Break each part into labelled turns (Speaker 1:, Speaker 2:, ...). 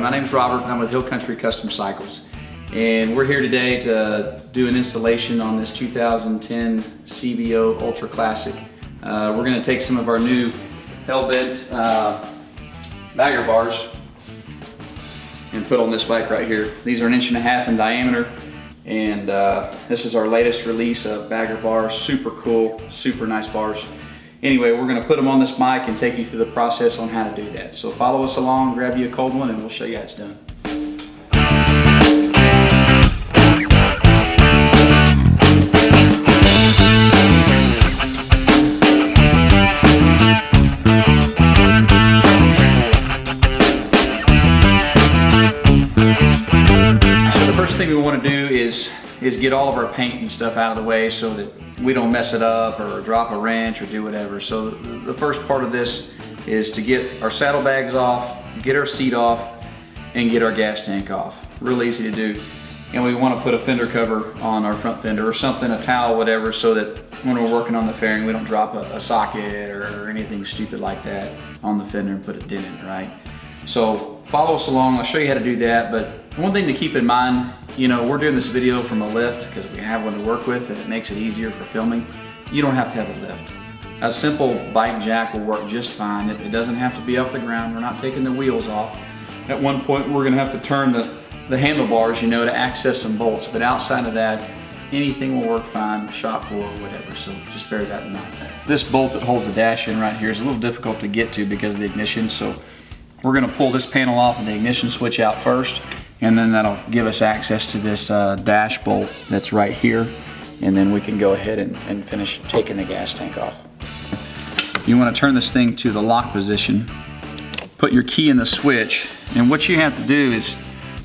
Speaker 1: my name is Robert and I'm with Hill Country Custom Cycles. And we're here today to do an installation on this 2010 CVO Ultra Classic. We're going to take some of our new hell-bent bagger bars and put on this bike right here. These are 1.5 inches in diameter, and this is our latest release of bagger bars. Super cool, super nice bars. Anyway, we're going to put them on this bike and take you through the process on how to do that. So follow us along, grab you a cold one, and we'll show you how it's done. First thing we want to do is get all of our paint and stuff out of the way so that we don't mess it up or drop a wrench or do whatever. So the first part of this is to get our saddlebags off, get our seat off, and get our gas tank off. Real easy to do. And we want to put a fender cover on our front fender or something, a towel, whatever, so that when we're working on the fairing we don't drop a socket or anything stupid like that on the fender and put a dent in it, right? So follow us along, I'll show you how to do that. But one thing to keep in mind, you know, we're doing this video from a lift because we have one to work with and it makes it easier for filming. You don't have to have a lift. A simple bike jack will work just fine. It doesn't have to be off the ground. We're not taking the wheels off. At one point we're gonna have to turn the handlebars, you know, to access some bolts. But outside of that, anything will work fine, shop floor or whatever. So just bear that in mind. This bolt that holds the dash in right here is a little difficult to get to because of the ignition. So we're going to pull this panel off and the ignition switch out first, and then that'll give us access to this dash bolt that's right here, and then we can go ahead and finish taking the gas tank off. You want to turn this thing to the lock position, put your key in the switch, and what you have to do is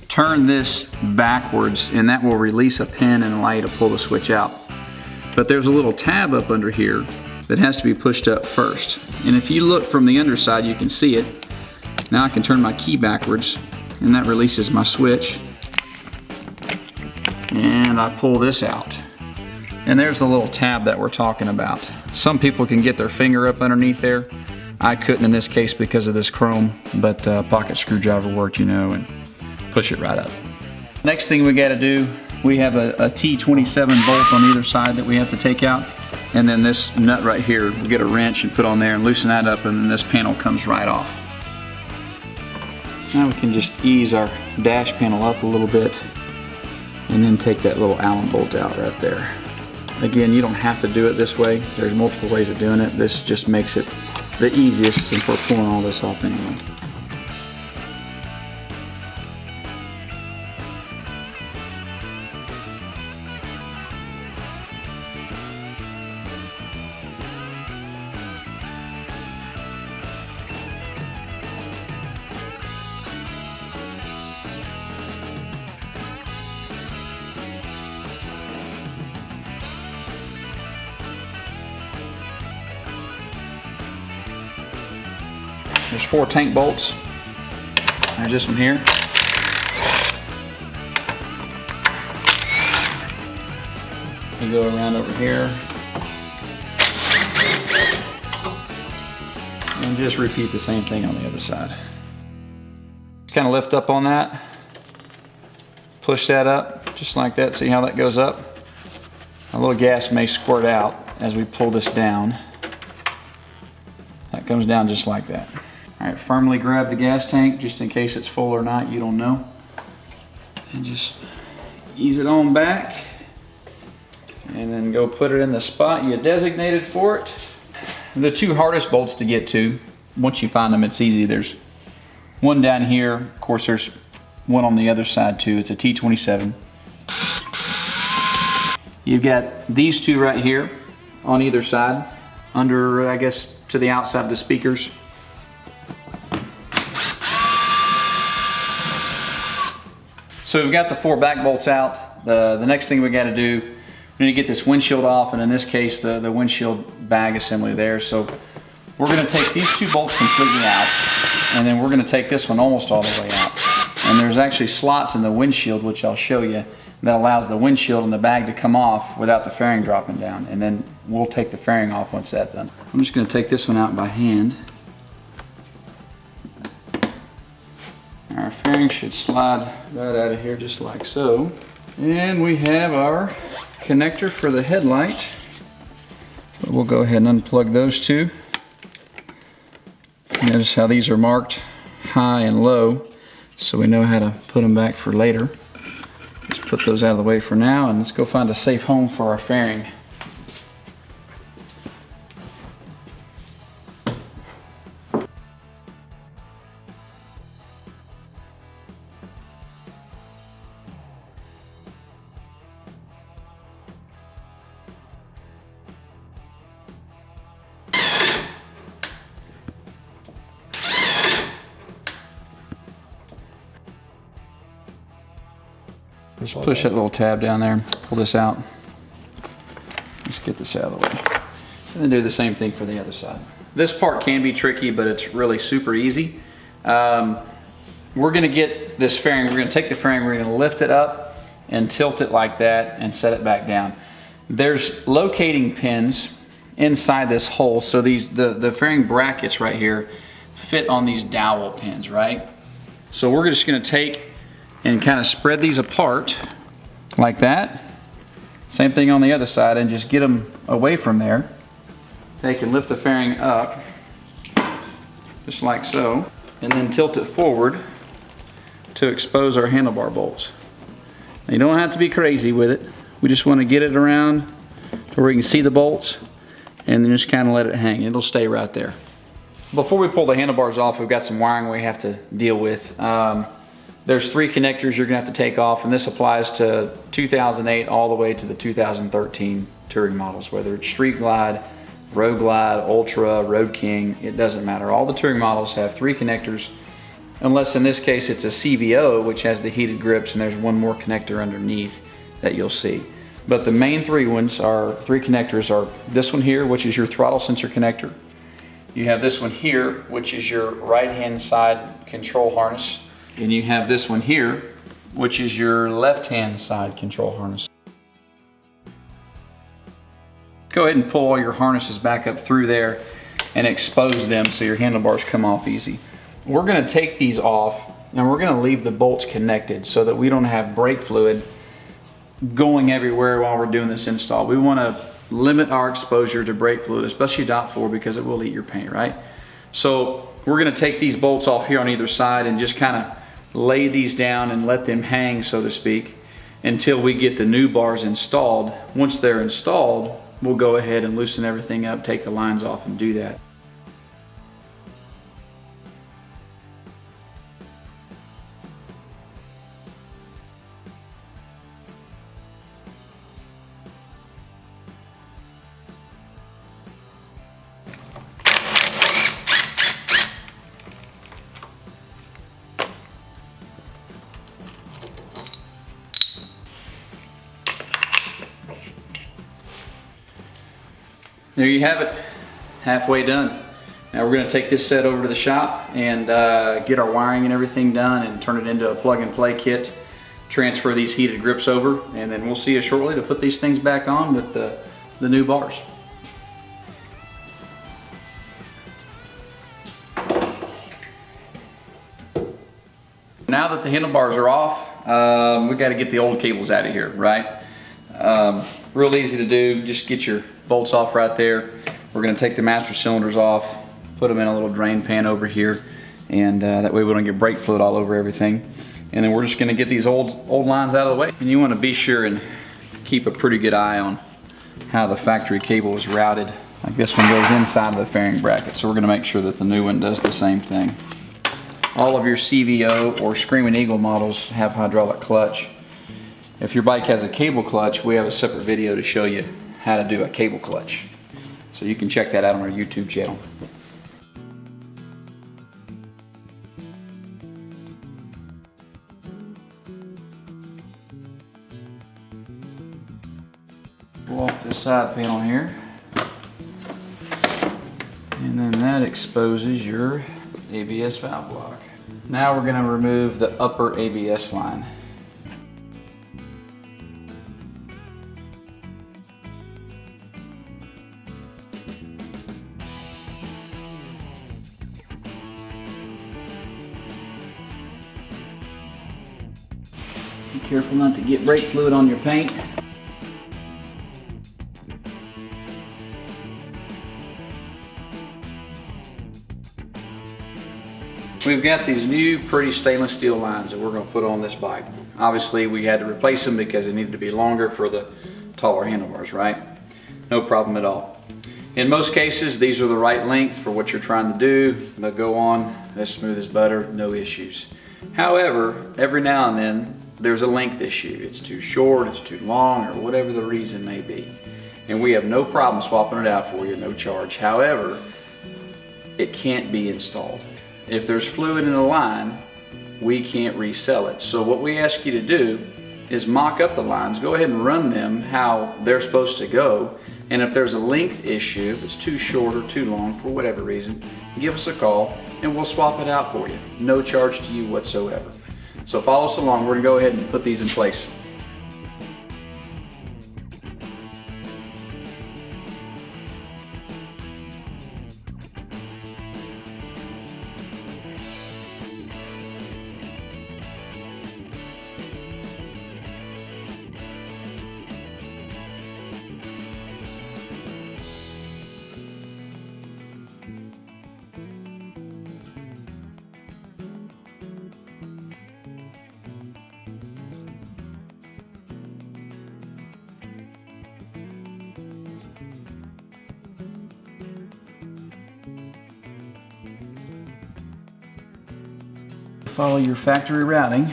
Speaker 1: turn this backwards, and that will release a pin and allow you to pull the switch out. But there's a little tab up under here that has to be pushed up first, and if you look from the underside you can see it. Now I can turn my key backwards and that releases my switch, and I pull this out. And there's the little tab that we're talking about. Some people can get their finger up underneath there. I couldn't in this case because of this chrome, but pocket screwdriver worked, you know, and push it right up. Next thing we gotta do, we have a T27 bolt on either side that we have to take out. And then this nut right here, we get a wrench and put on there and loosen that up, and then this panel comes right off. Now we can just ease our dash panel up a little bit and then take that little Allen bolt out right there. Again, you don't have to do it this way. There's multiple ways of doing it. This just makes it the easiest since we're pulling all this off anyway. There's 4 tank bolts. There's this one here. We go around over here. And just repeat the same thing on the other side. Just kind of lift up on that. Push that up, just like that. See how that goes up? A little gas may squirt out as we pull this down. That comes down just like that. All right, firmly grab the gas tank just in case it's full or not, you don't know. And just ease it on back. And then go put it in the spot you designated for it. The 2 hardest bolts to get to, once you find them, it's easy. There's one down here. Of course, there's one on the other side too. It's a T27. You've got these 2 right here on either side, under, I guess, to the outside of the speakers. So we've got the 4 back bolts out. The next thing we got to do, we need to get this windshield off, and in this case the windshield bag assembly there. So we're going to take these 2 bolts completely out, and then we're going to take this one almost all the way out. And there's actually slots in the windshield, which I'll show you, that allows the windshield and the bag to come off without the fairing dropping down. And then we'll take the fairing off once that's done. I'm just going to take this one out by hand. Our fairing should slide right out of here just like so. And we have our connector for the headlight. We'll go ahead and unplug those two. Notice how these are marked high and low, so we know how to put them back for later. Let's put those out of the way for now, and let's go find a safe home for our fairing. Just push that little tab down there, pull this out. Let's get this out of the way. And then do the same thing for the other side. This part can be tricky, but it's really super easy. We're gonna get this fairing, we're gonna take the fairing, we're gonna lift it up and tilt it like that and set it back down. There's locating pins inside this hole, so the fairing brackets right here fit on these dowel pins, right? So we're just gonna take and kind of spread these apart like that. Same thing on the other side, and just get them away from there. Take and lift the fairing up, just like so, and then tilt it forward to expose our handlebar bolts. Now, you don't have to be crazy with it. We just want to get it around to where you can see the bolts, and then just kind of let it hang. It'll stay right there. Before we pull the handlebars off, we've got some wiring we have to deal with. There's 3 connectors you're gonna have to take off, and this applies to 2008 all the way to the 2013 touring models, whether it's Street Glide, Road Glide, Ultra, Road King, it doesn't matter. All the touring models have 3 connectors, unless in this case it's a CVO, which has the heated grips, and there's one more connector underneath that you'll see. But the main 3 connectors are this one here, which is your throttle sensor connector. You have this one here, which is your right-hand side control harness. And you have this one here, which is your left-hand side control harness. Go ahead and pull all your harnesses back up through there and expose them so your handlebars come off easy. We're gonna take these off, and we're gonna leave the bolts connected so that we don't have brake fluid going everywhere while we're doing this install. We wanna limit our exposure to brake fluid, especially dot 4, because it will eat your paint, right? So we're gonna take these bolts off here on either side and just kind of lay these down and let them hang, so to speak, until we get the new bars installed. Once they're installed, we'll go ahead and loosen everything up, take the lines off, and do that. There you have it, halfway done. Now we're gonna take this set over to the shop and get our wiring and everything done and turn it into a plug and play kit, transfer these heated grips over, and then we'll see you shortly to put these things back on with the new bars. Now that the handlebars are off, we got to get the old cables out of here, right? Real easy to do, just get your bolts off right there. We're going to take the master cylinders off, put them in a little drain pan over here, and that way we don't get brake fluid all over everything. And then we're just going to get these old lines out of the way. And you want to be sure and keep a pretty good eye on how the factory cable is routed. Like this one goes inside of the fairing bracket, so we're going to make sure that the new one does the same thing. All of your CVO or Screaming Eagle models have hydraulic clutch. If your bike has a cable clutch, we have a separate video to show you how to do a cable clutch. So you can check that out on our YouTube channel. Pull off this side panel here. And then that exposes your ABS valve block. Now we're going to remove the upper ABS line. Be careful not to get brake fluid on your paint. We've got these new pretty stainless steel lines that we're going to put on this bike. Obviously we had to replace them because they needed to be longer for the taller handlebars, right? No problem at all. In most cases these are the right length for what you're trying to do. They'll go on as smooth as butter, no issues. However, every now and then there's a length issue. It's too short, it's too long, or whatever the reason may be. And we have no problem swapping it out for you, no charge. However, it can't be installed. If there's fluid in the line, we can't resell it. So what we ask you to do is mock up the lines, go ahead and run them how they're supposed to go. And if there's a length issue, if it's too short or too long for whatever reason, give us a call and we'll swap it out for you. No charge to you whatsoever. So follow us along, we're gonna go ahead and put these in place. Follow your factory routing.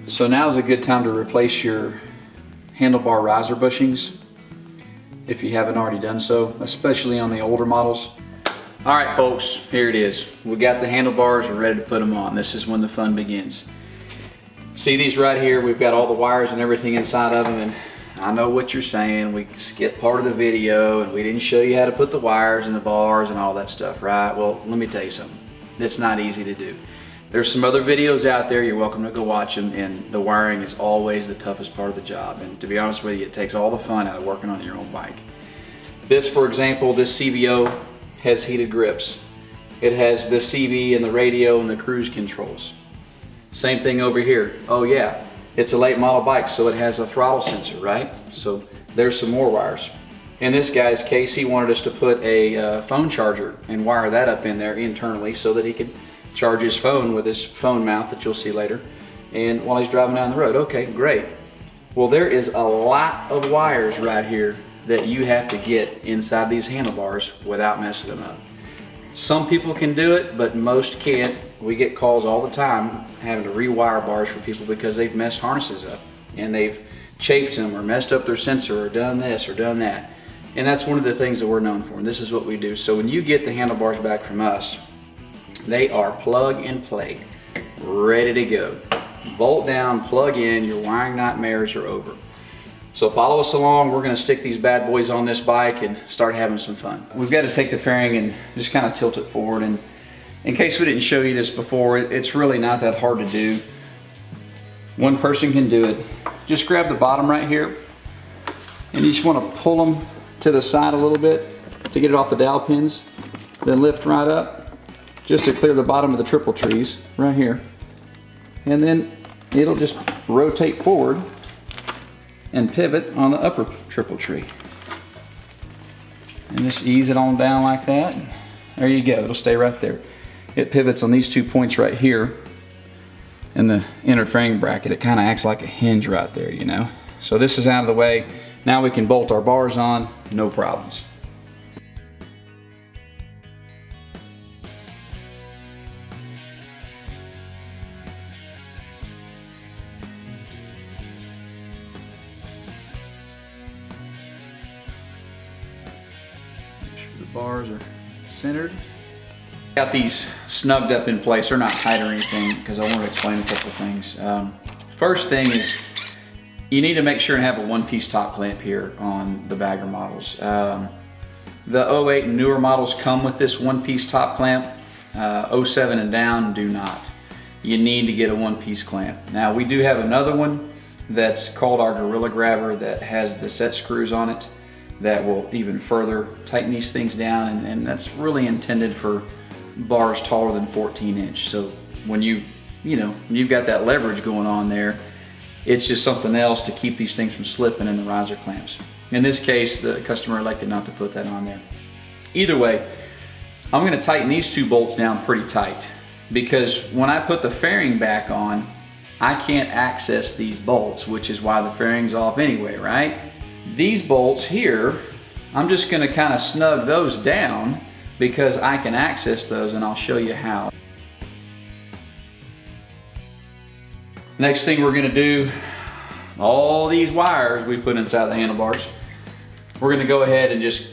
Speaker 1: So now's a good time to replace your handlebar riser bushings if you haven't already done so, especially on the older models. All right folks, here it is. We got the handlebars, we're ready to put them on. This is when the fun begins. See these right here, we've got all the wires and everything inside of them, and I know what you're saying, we skipped part of the video and we didn't show you how to put the wires and the bars and all that stuff, right? Well, let me tell you something, it's not easy to do. There's some other videos out there, you're welcome to go watch them, and the wiring is always the toughest part of the job. And to be honest with you, it takes all the fun out of working on your own bike. This, for example, this CVO has heated grips. It has the CB and the radio and the cruise controls. Same thing over here. Oh yeah. It's a late model bike, so it has a throttle sensor, right? So there's some more wires. In this guy's case, he wanted us to put a phone charger and wire that up in there internally so that he could charge his phone with his phone mount that you'll see later, and while he's driving down the road. Okay, great. Well, there is a lot of wires right here that you have to get inside these handlebars without messing them up. Some people can do it, but most can't. We get calls all the time having to rewire bars for people because they've messed harnesses up and they've chafed them or messed up their sensor or done this or done that. And that's one of the things that we're known for, and this is what we do. So when you get the handlebars back from us, they are plug and play, ready to go. Bolt down, plug in, your wiring nightmares are over. So follow us along, we're gonna stick these bad boys on this bike and start having some fun. We've got to take the fairing and just kind of tilt it forward, and in case we didn't show you this before, it's really not that hard to do. One person can do it. Just grab the bottom right here and you just want to pull them to the side a little bit to get it off the dowel pins, then lift right up just to clear the bottom of the triple trees right here, and then it'll just rotate forward and pivot on the upper triple tree, and just ease it on down like that. There you go, it'll stay right there. It pivots on these 2 points right here in the inner fairing bracket. It kind of acts like a hinge right there, you know. So this is out of the way. Now we can bolt our bars on, no problems. Make sure the bars are centered. Got these snugged up in place. They're not tight or anything because I want to explain a couple things. First thing is you need to make sure and have a one-piece top clamp here on the bagger models. The 08 and newer models come with this one-piece top clamp. 07 and down do not. You need to get a one-piece clamp. Now we do have another one that's called our Gorilla Grabber that has the set screws on it. that will even further tighten these things down, and that's really intended for bars taller than 14 inch. So when you've got that leverage going on there, it's just something else to keep these things from slipping in the riser clamps. In this case, the customer elected not to put that on there. Either way, I'm going to tighten these two bolts down pretty tight, because when I put the fairing back on, I can't access these bolts, which is why the fairing's off anyway, right? These bolts here, I'm just going to kind of snug those down because I can access those, and I'll show you how. Next thing we're going to do, all these wires we put inside the handlebars, we're going to go ahead and just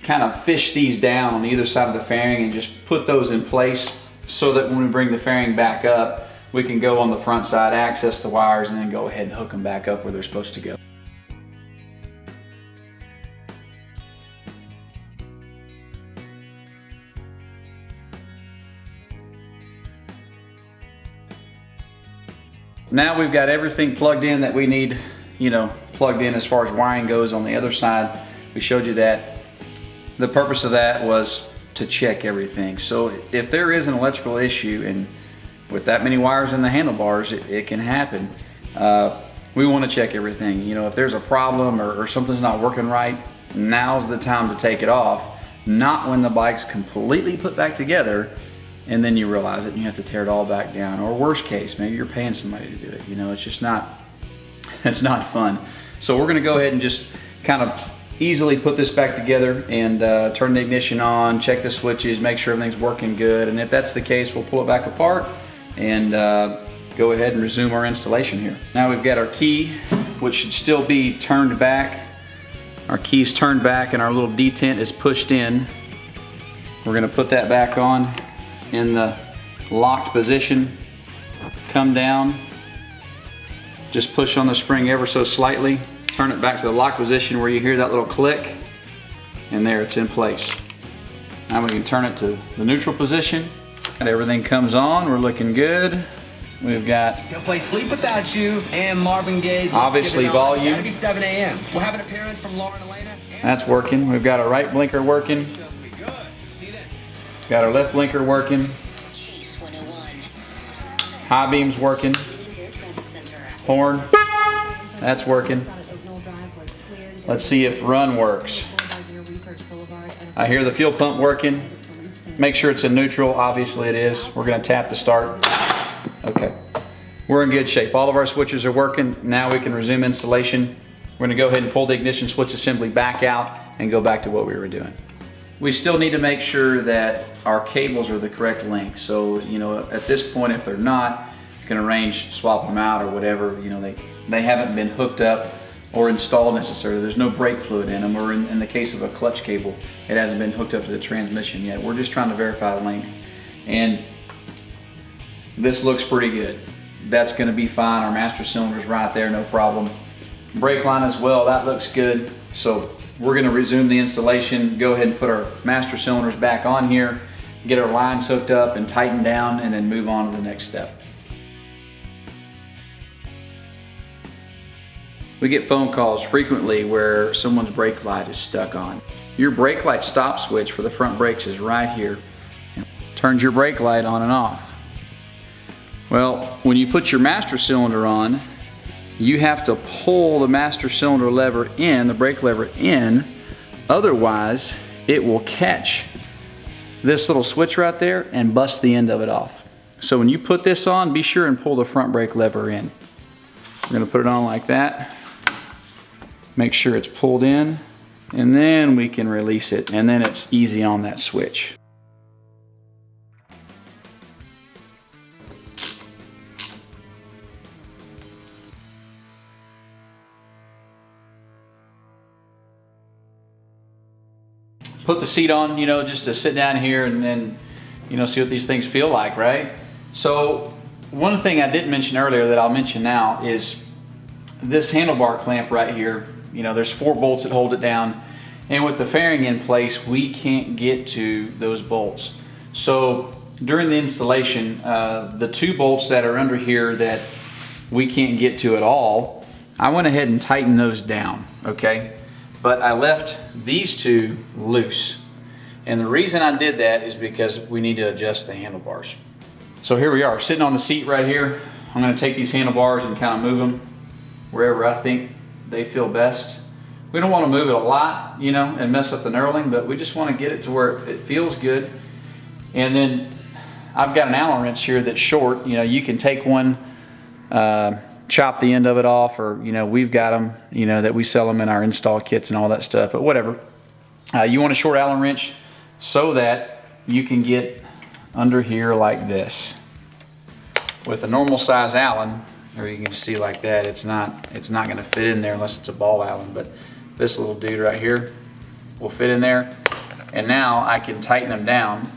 Speaker 1: kind of fish these down on either side of the fairing and just put those in place so that when we bring the fairing back up, we can go on the front side, access the wires, and then go ahead and hook them back up where they're supposed to go. Now we've got everything plugged in that we need, plugged in as far as wiring goes on the other side. We showed you that. The purpose of that was to check everything. So if there is an electrical issue, and with that many wires in the handlebars, it can happen. We want to check everything. If there's a problem or something's not working right, now's the time to take it off, not when the bike's completely put back together and then you realize it and you have to tear it all back down. Or worst case, maybe you're paying somebody to do it. It's just not, it's not fun. So we're gonna go ahead and just kind of easily put this back together and turn the ignition on, check the switches, make sure everything's working good. And if that's the case, we'll pull it back apart and go ahead and resume our installation here. Now we've got our key, which should still be turned back. Our key's turned back and our little detent is pushed in. We're gonna put that back on in the locked position, come down, just push on the spring ever so slightly, turn it back to the locked position where you hear that little click, and there, it's in place. Now we can turn it to the neutral position, and everything comes on. We're looking good. We've got
Speaker 2: Gonna play Sleep Without You and Marvin Gaye's
Speaker 1: obviously volume.
Speaker 2: Gotta be 7 a.m. We'll have an appearance from Lauren Elena.
Speaker 1: That's working. We've got our right blinker working. Got our left blinker working. High beam's working. Horn, that's working. Let's see if run works. I hear the fuel pump working. Make sure it's in neutral. Obviously it is. We're going to tap to start. Okay. We're in good shape. All of our switches are working. Now we can resume installation. We're going to go ahead and pull the ignition switch assembly back out and go back to what we were doing. We still need to make sure that our cables are the correct length. So, at this point, if they're not, you can arrange, swap them out or whatever. They haven't been hooked up or installed necessarily. There's no brake fluid in them, or in the case of a clutch cable, it hasn't been hooked up to the transmission yet. We're just trying to verify the length. And this looks pretty good. That's gonna be fine. Our master cylinder's right there, no problem. Brake line as well, that looks good. So we're gonna resume the installation, go ahead and put our master cylinders back on here, get our lines hooked up and tightened down, and then move on to the next step. We get phone calls frequently where someone's brake light is stuck on. Your brake light stop switch for the front brakes is right here. It turns your brake light on and off. Well, when you put your master cylinder on, you have to pull the master cylinder lever in, the brake lever in, otherwise it will catch this little switch right there and bust the end of it off. So when you put this on, be sure and pull the front brake lever in. We're gonna put it on like that. Make sure it's pulled in, and then we can release it, and then it's easy on that switch. Put the seat on, just to sit down here and then, see what these things feel like, right? So one thing I didn't mention earlier that I'll mention now is this handlebar clamp right here. There's 4 bolts that hold it down, and with the fairing in place, we can't get to those bolts. So during the installation, the 2 bolts that are under here that we can't get to at all, I went ahead and tightened those down, okay? but I left these two loose. And the reason I did that is because we need to adjust the handlebars. So here we are, sitting on the seat right here. I'm gonna take these handlebars and kind of move them wherever I think they feel best. We don't want to move it a lot, you know, and mess up the knurling, but we just want to get it to where it feels good. And then I've got an Allen wrench here that's short. You know, you can take one, chop the end of it off, or, you know, we've got them, you know, that we sell them in our install kits and all that stuff, but whatever. You want a short Allen wrench so that you can get under here like this. With a normal size Allen, or you can see like that, it's not going to fit in there unless it's a ball Allen, but this little dude right here will fit in there. And now I can tighten them down.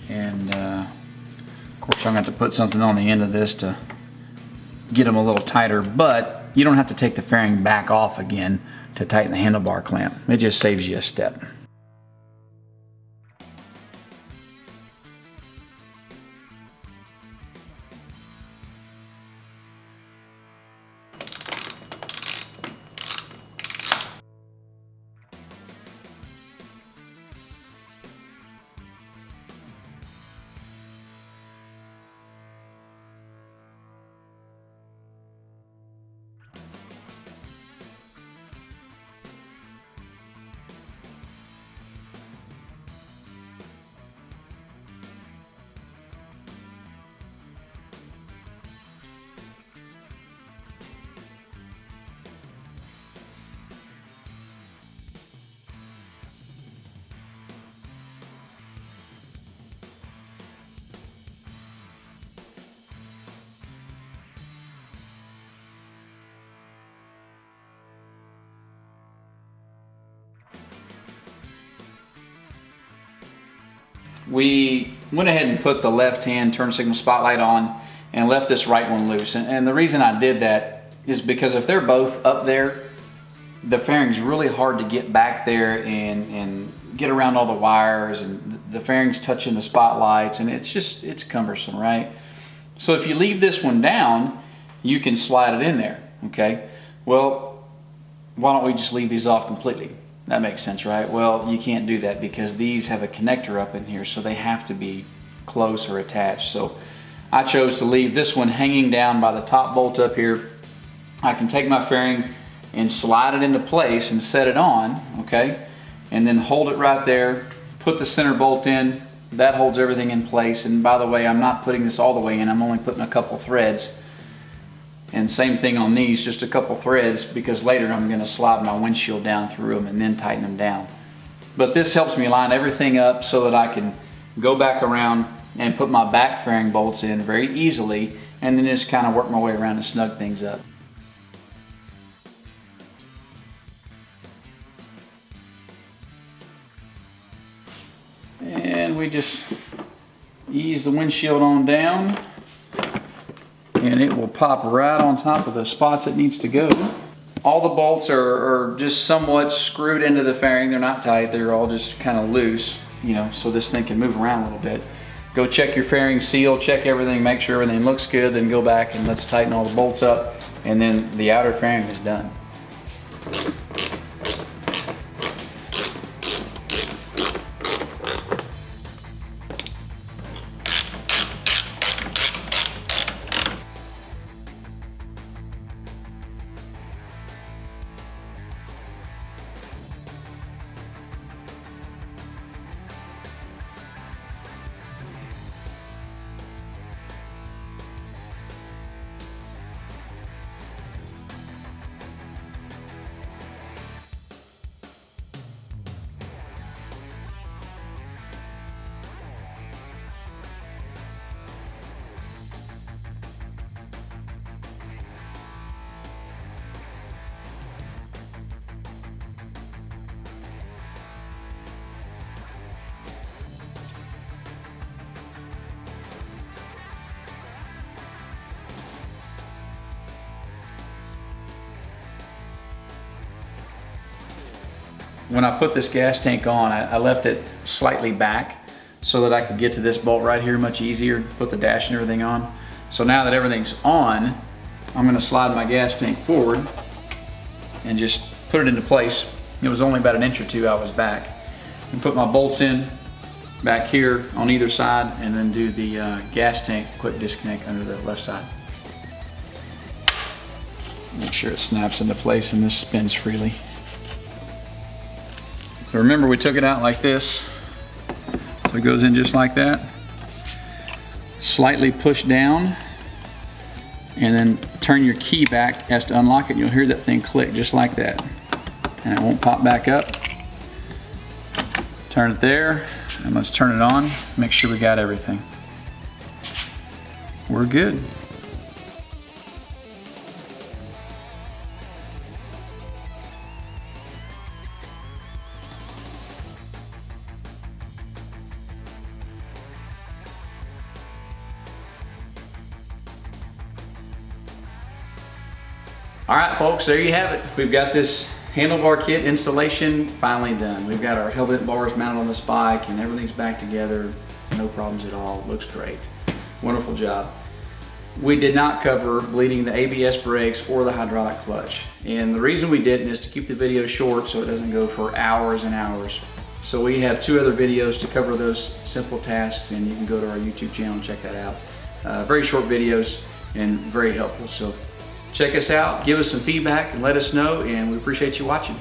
Speaker 1: And of course I'm going to have to put something on the end of this to get them a little tighter, but you don't have to take the fairing back off again to tighten the handlebar clamp. It just saves you a step. We went ahead and put the left-hand turn signal spotlight on and left this right one loose. And the reason I did that is because if they're both up there, the fairing's really hard to get back there and get around all the wires, and the fairing's touching the spotlights, and it's cumbersome, right? So if you leave this one down, you can slide it in there, okay? Well, why don't we just leave these off completely? That makes sense, right? Well, you can't do that because these have a connector up in here, so they have to be close or attached. So I chose to leave this one hanging down by the top bolt up here. I can take my fairing and slide it into place and set it on, okay? And then hold it right there, put the center bolt in. That holds everything in place. And by the way, I'm not putting this all the way in. I'm only putting a couple threads. And same thing on these, just a couple threads, because later I'm going to slide my windshield down through them and then tighten them down. But this helps me line everything up so that I can go back around and put my back fairing bolts in very easily, and then just kind of work my way around and snug things up. And we just ease the windshield on down, and it will pop right on top of the spots it needs to go. All the bolts are just somewhat screwed into the fairing. They're not tight, they're all just kind of loose, you know, so this thing can move around a little bit. Go check your fairing seal, check everything, make sure everything looks good, then go back and let's tighten all the bolts up, and then the outer fairing is done. When I put this gas tank on, I left it slightly back so that I could get to this bolt right here much easier, put the dash and everything on. So now that everything's on, I'm gonna slide my gas tank forward and just put it into place. It was only about an inch or two I was back. And put my bolts in back here on either side, and then do the gas tank quick disconnect under the left side. Make sure it snaps into place and this spins freely. So remember, we took it out like this. So it goes in just like that. Slightly push down, and then turn your key back as to unlock it, and you'll hear that thing click just like that. And it won't pop back up. Turn it there, and let's turn it on. Make sure we got everything. We're good. All right, folks, there you have it. We've got this handlebar kit installation finally done. We've got our handlebars mounted on this bike, and everything's back together. No problems at all. Looks great. Wonderful job. We did not cover bleeding the ABS brakes or the hydraulic clutch. And the reason we didn't is to keep the video short so it doesn't go for hours and hours. So we have 2 other videos to cover those simple tasks, and you can go to our YouTube channel and check that out. Very short videos and very helpful. So check us out, give us some feedback, and let us know, and we appreciate you watching.